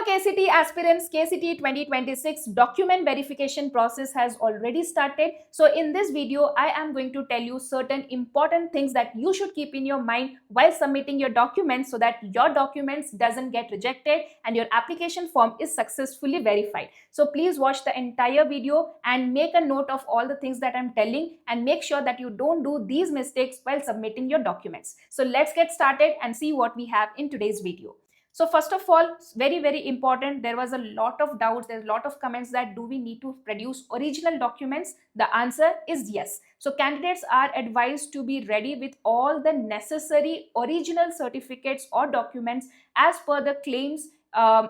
KCT aspirants, KCT 2026 document verification process has already started. So in this video, I am going to tell you certain important things that you should keep in your mind while submitting your documents so that your documents doesn't get rejected and your application form is successfully verified. So please watch the entire video and make a note of all the things that I'm telling and make sure that you don't do these mistakes while submitting your documents. So let's get started and see what we have in today's video. So first of all, very important, there was a lot of doubts, there's a lot of comments that do we need to produce original documents? The answer is yes. So candidates are advised to be ready with all the necessary original certificates or documents as per the claims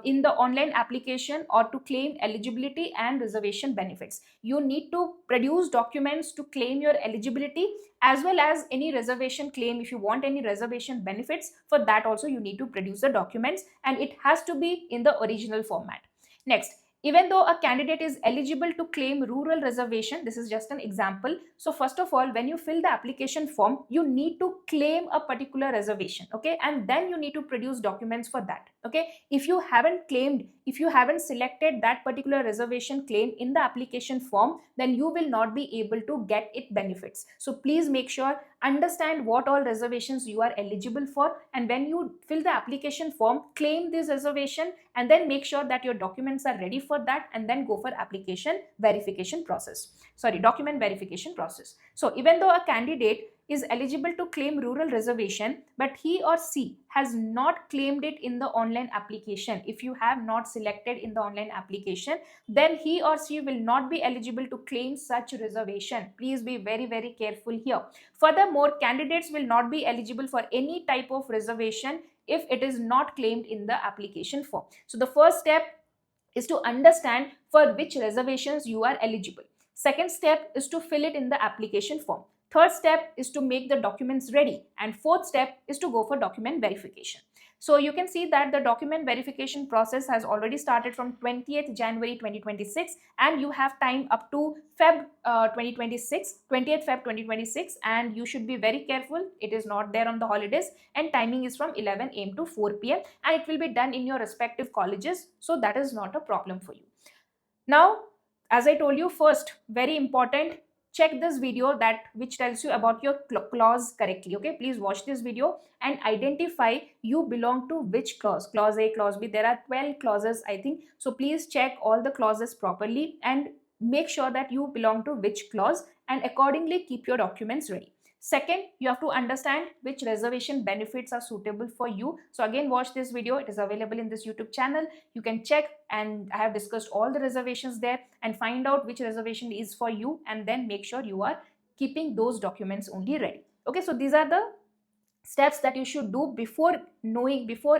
in the online application or to claim eligibility and reservation benefits. You need to produce documents to claim your eligibility as well as any reservation claim. If you want any reservation benefits, for that also you need to produce the documents and it has to be in the original format. Next, even though a candidate is eligible to claim rural reservation, this is just an example. So first of all, when you fill the application form, you need to claim a particular reservation, okay, and then you need to produce documents for that, okay. If you haven't claimed, if you haven't selected that particular reservation claim in the application form, then you will not be able to get it benefits. So please make sure, understand what all reservations you are eligible for, and when you fill the application form, claim this reservation and then make sure that your documents are ready for that and then go for application verification process. Sorry, document verification process. So even though a candidate is eligible to claim rural reservation, but he or she has not claimed it in the online application. If you have not selected in the online application, then he or she will not be eligible to claim such reservation. Please be very careful here. Furthermore, candidates will not be eligible for any type of reservation if it is not claimed in the application form. So the first step is to understand for which reservations you are eligible. Second step is to fill it in the application form. Third step is to make the documents ready. And fourth step is to go for document verification. So you can see that the document verification process has already started from 20th January 2026 and you have time up to Feb 2026, 20th Feb 2026, and you should be very careful. It is not there on the holidays and timing is from 11 am to 4 pm and it will be done in your respective colleges. So that is not a problem for you. Now, as I told you, first, very important, check this video that which tells you about your clause correctly, okay. Please watch this video and identify you belong to which clause. Clause A, clause B, there are 12 clauses, I think. So please check all the clauses properly and make sure that you belong to which clause and accordingly keep your documents ready. Second, you have to understand which reservation benefits are suitable for you. So again, watch this video. It is available in this YouTube channel. You can check, and I have discussed all the reservations there, and find out which reservation is for you and then make sure you are keeping those documents only ready. Okay, so these are the steps that you should do before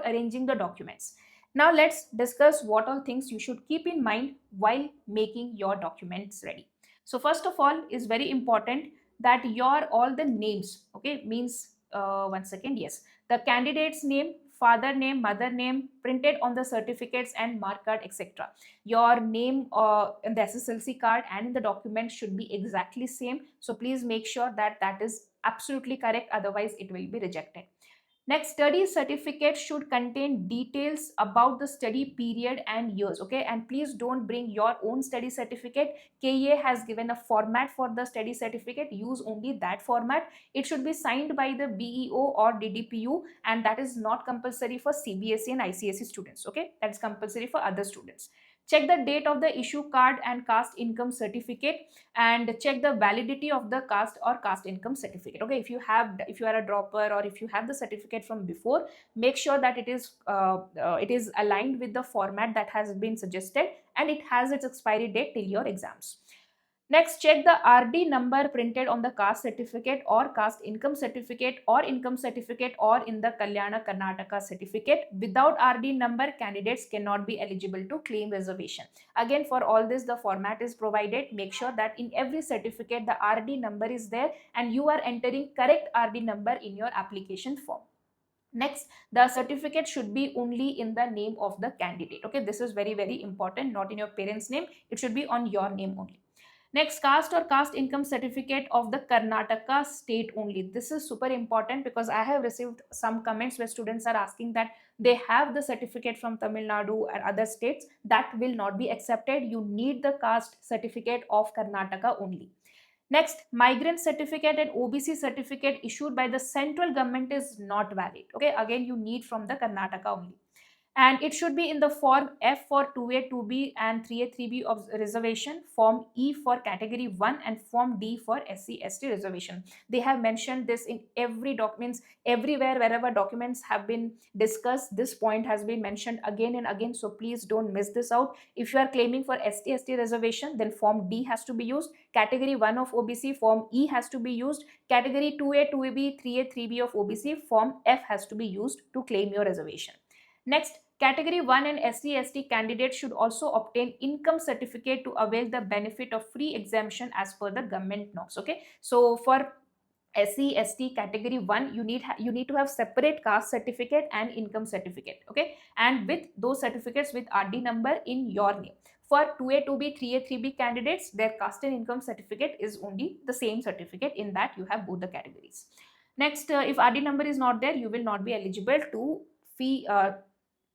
arranging the documents. Now let's discuss what all things you should keep in mind while making your documents ready. So first of all is very important that your all the names, okay, means 1 second, yes, the candidate's name, father name, mother name printed on the certificates and mark card, etc. Your name in the SSLC card and in the document should be exactly same. So please make sure that that is absolutely correct, otherwise it will be rejected. Next, study certificate should contain details about the study period and years, okay, and please don't bring your own study certificate. KEA has given a format for the study certificate, use only that format. It should be signed by the BEO or DDPU, and that is not compulsory for CBSE and ICSE students, okay, that is compulsory for other students. Check the date of the issue card and caste income certificate, and check the validity of the caste or caste income certificate, okay. If you are a dropper or if you have the certificate from before, make sure that it is aligned with the format that has been suggested and it has its expiry date till your exams. Next, check the RD number printed on the caste certificate or caste income certificate or in the Kalyana Karnataka certificate. Without RD number, candidates cannot be eligible to claim reservation. Again, for all this, the format is provided. Make sure that in every certificate, the RD number is there and you are entering correct RD number in your application form. Next, the certificate should be only in the name of the candidate. Okay, this is very important, not in your parents' name. It should be on your name only. Next, caste or caste income certificate of the Karnataka state only. This is super important because I have received some comments where students are asking that they have the certificate from Tamil Nadu or other states. That will not be accepted. You need the caste certificate of Karnataka only. Next, migrant certificate and OBC certificate issued by the central government is not valid. Okay, again, you need from the Karnataka only, and it should be in the form F for 2A, 2B and 3A, 3B of reservation, form E for category 1 and form D for SC, ST reservation. They have mentioned this in every documents, everywhere wherever documents have been discussed, this point has been mentioned again and again, so please don't miss this out. If you are claiming for ST, ST reservation, then form D has to be used, category 1 of OBC, form E has to be used, category 2A, 2B, 3A, 3B of OBC, form F has to be used to claim your reservation. Next, Category 1 and SC/ST candidates should also obtain income certificate to avail the benefit of free exemption as per the government norms. Okay, so for SC/ST category 1, you need to have separate caste certificate and income certificate. Okay, and with those certificates with RD number in your name. For 2A, 2B, 3A, 3B candidates, their caste and income certificate is only the same certificate, in that you have both the categories. Next, if RD number is not there, you will not be eligible to fee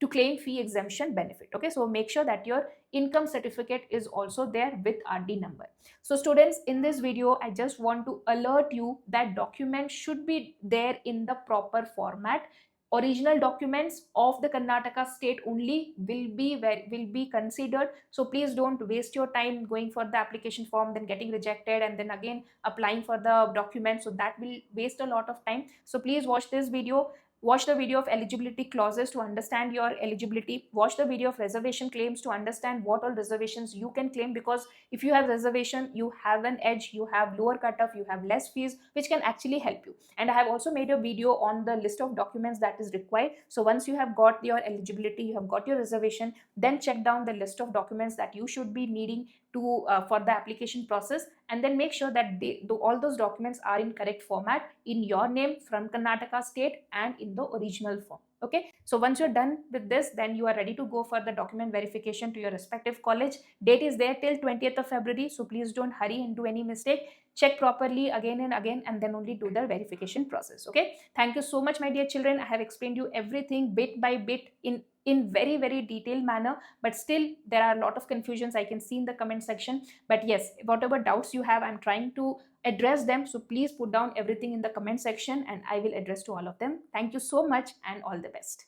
to claim fee exemption benefit. Okay, so make sure that your income certificate is also there with RD number. So students, in this video I just want to alert you that documents should be there in the proper format. Original documents of the Karnataka state only will be considered. So please don't waste your time going for the application form, then getting rejected, and then again applying for the document. So that will waste a lot of time. So please watch this video. Watch the video of eligibility clauses to understand your eligibility. Watch the video of reservation claims to understand what all reservations you can claim, because if you have reservation, you have an edge, you have lower cutoff, you have less fees, which can actually help you. And I have also made a video on the list of documents that is required. So once you have got your eligibility, you have got your reservation, then check down the list of documents that you should be needing to for the application process, and then make sure that all those documents are in correct format in your name from Karnataka state and in the original form. Okay, so once you're done with this, then you are ready to go for the document verification to your respective college. Date is there till 20th of February, so please don't hurry into any mistake. Check properly again and again, and then only do the verification process. Okay, thank you so much, my dear children. I have explained you everything bit by bit in very detailed manner, but still there are a lot of confusions I can see in the comment section. But yes, whatever doubts you have, I'm trying to address them. So please put down everything in the comment section and I will address to all of them. Thank you so much and all the best.